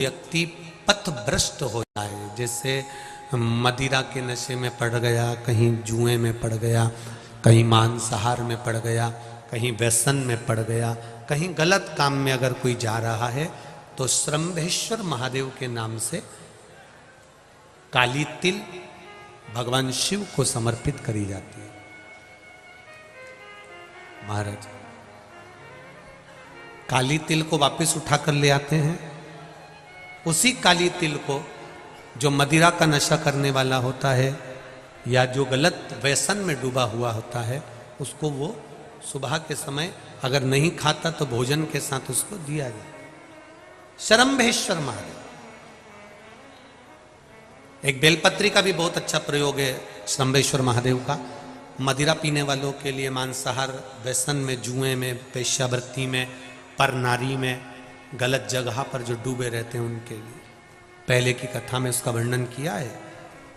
व्यक्ति पथभ्रष्ट हो जाए, जैसे मदिरा के नशे में पड़ गया, कहीं जुए में पड़ गया, कहीं मांसाहार में पड़ गया, कहीं व्यसन में पड़ गया, कहीं गलत काम में अगर कोई जा रहा है तो श्रम्भेश्वर महादेव के नाम से काली तिल भगवान शिव को समर्पित करी जाती है। महाराज काली तिल को वापस उठाकर ले आते हैं। उसी काली तिल को जो मदिरा का नशा करने वाला होता है या जो गलत व्यसन में डूबा हुआ होता है, उसको वो सुबह के समय अगर नहीं खाता तो भोजन के साथ उसको दिया जाए। श्रम्भेश्वर महादेव। एक बेलपत्री का भी बहुत अच्छा प्रयोग है श्रम्भेश्वर महादेव का। मदिरा पीने वालों के लिए, मांसाहार, व्यसन में, जुए में, पेशावृत्ति में, पर नारी में, गलत जगह पर जो डूबे रहते हैं उनके लिए पहले की कथा में उसका वर्णन किया है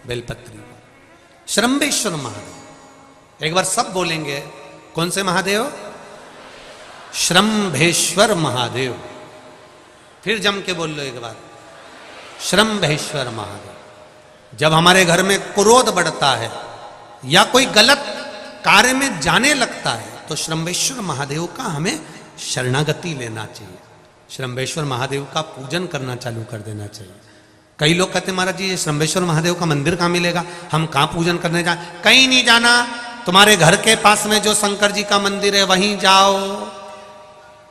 बेलपत्री का। श्रम्भेश्वर महादेव। एक बार सब बोलेंगे, कौन से महादेव? श्रम्भेश्वर महादेव। फिर जम के बोल लो एक बार, श्रम्भेश्वर महादेव। जब हमारे घर में क्रोध बढ़ता है या कोई गलत कार्य में जाने लगता है तो श्रम्भेश्वर महादेव का हमें शरणागति लेना चाहिए। श्रम्भेश्वर महादेव का पूजन करना चालू कर देना चाहिए। कई लोग कहते हैं महाराज जी ये श्रम्भेश्वर महादेव का मंदिर कहाँ मिलेगा, हम कहाँ पूजन करने जाए? कहीं नहीं जाना, तुम्हारे घर के पास में जो शंकर जी का मंदिर है वहीं जाओ,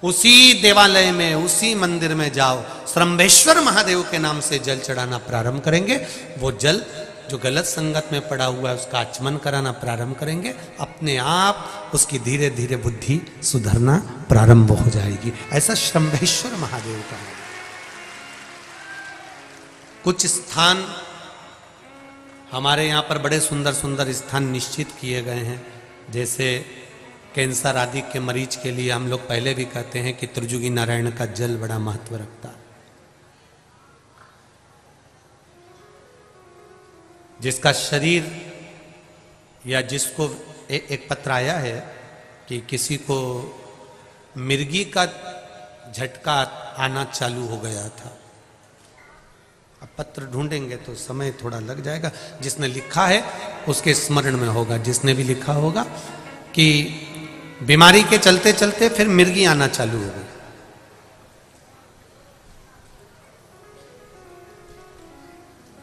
उसी देवालय में, उसी मंदिर में जाओ। श्रम्भेश्वर महादेव के नाम से जल चढ़ाना प्रारंभ करेंगे। वो जल जो गलत संगत में पड़ा हुआ है उसका आचमन कराना प्रारंभ करेंगे। अपने आप उसकी धीरे धीरे बुद्धि सुधरना प्रारंभ हो जाएगी। ऐसा श्रम्भेश्वर महादेव का है। कुछ स्थान हमारे यहाँ पर बड़े सुंदर सुंदर स्थान निश्चित किए गए हैं। जैसे कैंसर आदि के मरीज के लिए हम लोग पहले भी कहते हैं कि त्रिजुगी नारायण का जल बड़ा महत्व रखता है। जिसका शरीर या जिसको एक पत्र आया है कि किसी को मिर्गी का झटका आना चालू हो गया था। अब पत्र ढूंढेंगे तो समय थोड़ा लग जाएगा। जिसने लिखा है उसके स्मरण में होगा। जिसने भी लिखा होगा कि बीमारी के चलते चलते फिर मिर्गी आना चालू हो गई।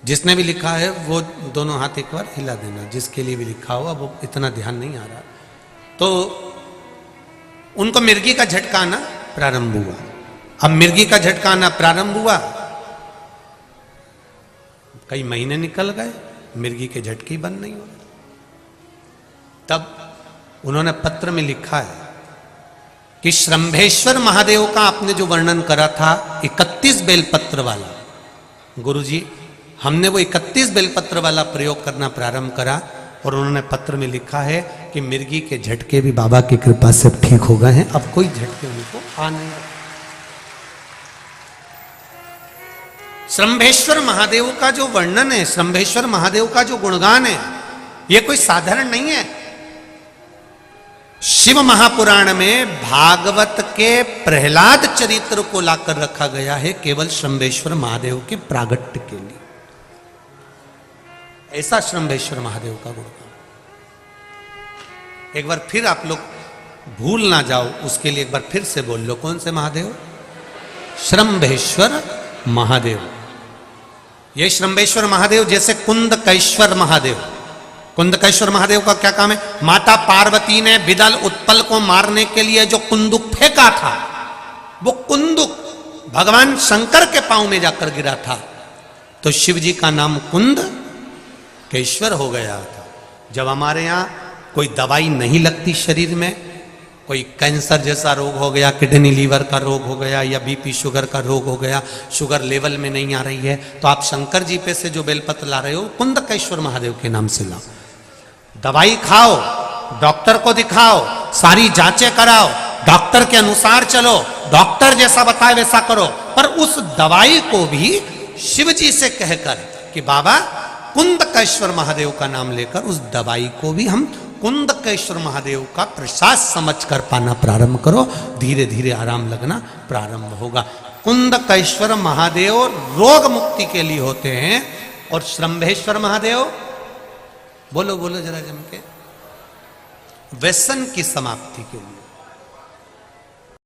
जिसने भी लिखा है वो दोनों हाथ एक बार हिला देना। जिसके लिए भी लिखा हुआ वो इतना ध्यान नहीं आ रहा। तो उनको मिर्गी का झटका आना प्रारंभ हुआ। अब मिर्गी का झटका आना प्रारंभ हुआ, कई महीने निकल गए, मिर्गी के झटके बंद नहीं हो रहे। तब उन्होंने पत्र में लिखा है कि श्रम्भेश्वर महादेव का आपने जो वर्णन करा था 31 बेलपत्र वाला, गुरुजी हमने वो 31 बेलपत्र वाला प्रयोग करना प्रारंभ करा। और उन्होंने पत्र में लिखा है कि मिर्गी के झटके भी बाबा की कृपा से ठीक हो गए हैं। अब कोई झटके उनको आ नहीं। श्रम्भेश्वर महादेव का जो वर्णन है, श्रम्भेश्वर महादेव का जो गुणगान है, ये कोई साधारण नहीं है। शिव महापुराण में भागवत के प्रहलाद चरित्र को लाकर रखा गया है केवल श्रम्भेश्वर महादेव के प्रागट्य के लिए। ऐसा श्रम्भेश्वर महादेव का गुणगान। एक बार फिर आप लोग भूल ना जाओ, उसके लिए एक बार फिर से बोल लो, कौन से महादेव? श्रम्भेश्वर महादेव। ये श्रम्भेश्वर महादेव जैसे कुंदकेश्वर महादेव। कुंदकेश्वर महादेव का क्या काम है? माता पार्वती ने विदल उत्पल को मारने के लिए जो कुंदुक फेंका था, वो कुंदुक भगवान शंकर के पांव में जाकर गिरा था। तो शिव जी का नाम कुंदकेश्वर हो गया था। जब हमारे यहाँ कोई दवाई नहीं लगती शरीर में, कोई कैंसर जैसा रोग हो गया, किडनी लीवर का रोग हो गया या बीपी शुगर का रोग हो गया, शुगर लेवल में नहीं आ रही है, तो आप शंकर जी पे से जो बेलपत्र ला रहे हो कुंदकेश्वर महादेव के नाम से लाओ। दवाई खाओ, डॉक्टर को दिखाओ, सारी जांचें कराओ, डॉक्टर के अनुसार चलो, डॉक्टर जैसा बताए वैसा करो। पर उस दवाई को भी शिव जी से कहकर कि बाबा कुंदकेश्वर महादेव का नाम लेकर उस दवाई को भी हम कुंदकेश्वर महादेव का प्रसाद समझकर पाना प्रारंभ करो। धीरे धीरे आराम लगना प्रारंभ होगा। कुंदकेश्वर महादेव रोग मुक्ति के लिए होते हैं और श्रंभेश्वर महादेव, बोलो बोलो जरा जम के, व्यसन की समाप्ति के लिए।